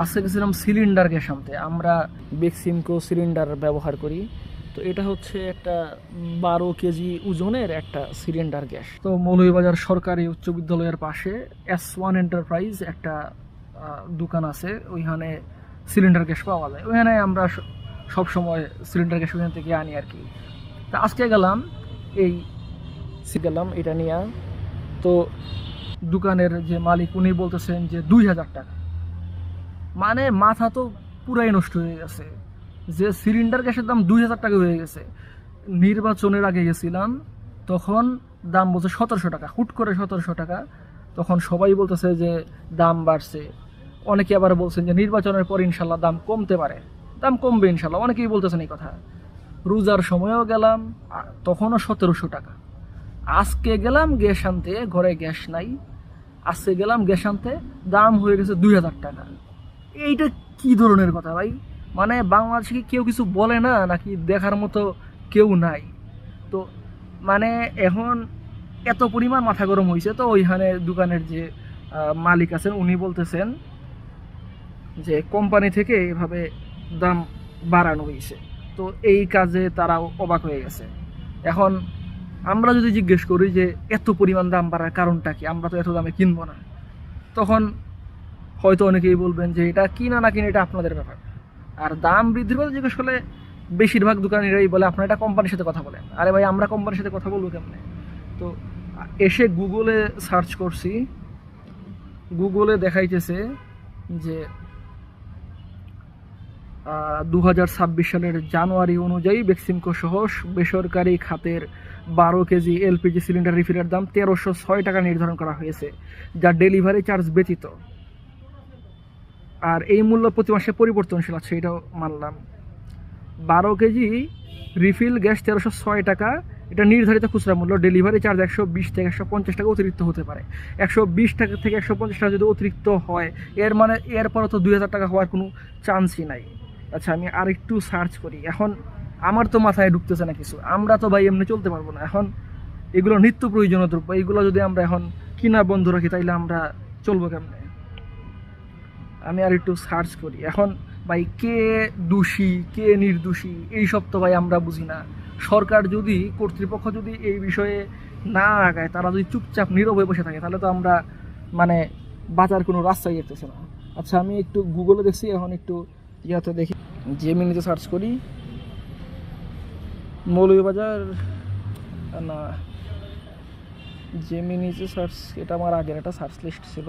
আজকে গেছিলাম cylinder gas আনতে। আমরা বেক্সিমকো সিলিন্ডার ব্যবহার করি। তো এটা হচ্ছে একটা 12 কেজি ওজনের একটা সিলিন্ডার গ্যাস। তো মৌলভীবাজার সরকারি উচ্চ বিদ্যালয়ের পাশে S1 এন্টারপ্রাইজ একটা দোকান আছে, ওইখানে সিলিন্ডার গ্যাস পাওয়া যায়। ওইখানে আমরা সব সময় সিলিন্ডার গ্যাস ওইখান থেকে আনি আর কি। তা আজকে গেলাম গেলাম এটা নিয়ে। তো দোকানের যে মালিক উনি বলতেছেন যে 2000 টাকা। মানে মাথা তো পুরাই নষ্ট হয়ে গেছে, যে সিলিন্ডার গ্যাসের দাম 2000 টাকা হয়ে গেছে। নির্বাচনের আগে গেছিলাম, তখন দাম বলছে 1700 টাকা, হুট করে 1700 টাকা। তখন সবাই বলতেছে যে দাম বাড়ছে। অনেকে আবার বলছেন যে নির্বাচনের পর ইনশাল্লাহ দাম কমতে পারে, দাম কমবে ইনশাল্লাহ, অনেকেই বলতেছেন এই কথা। রোজার সময়ও গেলাম, তখনও 1700 টাকা। আজকে গেলাম গ্যাস আনতে, ঘরে গ্যাস নাই, আজকে গেলাম গ্যাস আনতে, দাম হয়ে গেছে 2000 টাকা। এইটা কি ধরনের কথা ভাই? মানে বাংলাদেশে কি কেউ কিছু বলে না, নাকি দেখার মতো কেউ নাই? তো মানে এখন এত পরিমাণ মাথা গরম হয়েছে। তো ওইখানে দোকানের যে মালিক আছেন উনি বলতেছেন যে কোম্পানি থেকে এভাবে দাম বাড়ানো হয়েছে। তো এই কাজে তারা অবাক হয়ে গেছে। এখন আমরা যদি জিজ্ঞেস করি যে এত পরিমাণ দাম বাড়ার কারণটা কি, আমরা তো এত দামে কিনবো না, তখন হয়তো অনেকেই বলবেন যে এটা কিনা না কিনা এটা আপনাদের ব্যাপার। আর দাম বৃদ্ধির কথা জিজ্ঞেস করলে বেশিরভাগ দোকানিরাই বলে আপনারা এটা কোম্পানির সাথে কথা বলেন। আরে ভাই, আমরা কোম্পানির সাথে কথা বলবো কেমনে? তো এসে গুগলে সার্চ করছি, গুগলে দেখাইতেছে যে 2026 সালের জানুয়ারি অনুযায়ী বেক্সিমকো সহ বেসরকারি খাতের 12 কেজি এলপিজি সিলিন্ডার রিফিলের দাম 1306 টাকা নির্ধারণ করা হয়েছে, যা ডেলিভারি চার্জ ব্যতীত। আর এই মূল্য প্রতি মাসে পরিবর্তনশীল আছে, এটাও মানলাম। 12 কেজি রিফিল গ্যাস 1306 টাকা, এটা নির্ধারিত খুচরা মূল্য। ডেলিভারি চার্জ 120 থেকে 150 টাকা অতিরিক্ত হতে পারে। 120 টাকা থেকে 150 টাকা যদি অতিরিক্ত হয়, এর মানে এরপরও তো 2000 টাকা হওয়ার কোনো চান্সই নাই। আচ্ছা, আমি আরেকটু সার্চ করি। এখন আমার তো মাথায় ঢুকতেছে না কিছু। আমরা তো ভাই এমনি চলতে পারবো না। এখন এগুলো নিত্য প্রয়োজনীয় দ্রব্য, এগুলো যদি আমরা এখন কিনা বন্ধ রাখি তাইলে আমরা চলবো কেমনে? আমি আর একটু সার্চ করি। এখন ভাই কে দোষী কে নির্দোষী এইসব তো ভাই আমরা বুঝি না। সরকার যদি, কর্তৃপক্ষ যদি এই বিষয়ে না আগায়, তারা যদি চুপচাপ নীরব হয়ে বসে থাকে, তাহলে তো আমরা মানে বাঁচার কোনো রাস্তাই দেখতেছি না। আচ্ছা, আমি একটু গুগলে দেখছি, এখন একটু ইয়াতে দেখি, জেমিনিতে সার্চ করি। মৌলভীবাজার না, জেমিনিতে সার্চ, এটা আমার আগের একটা সার্চ লিস্ট ছিল।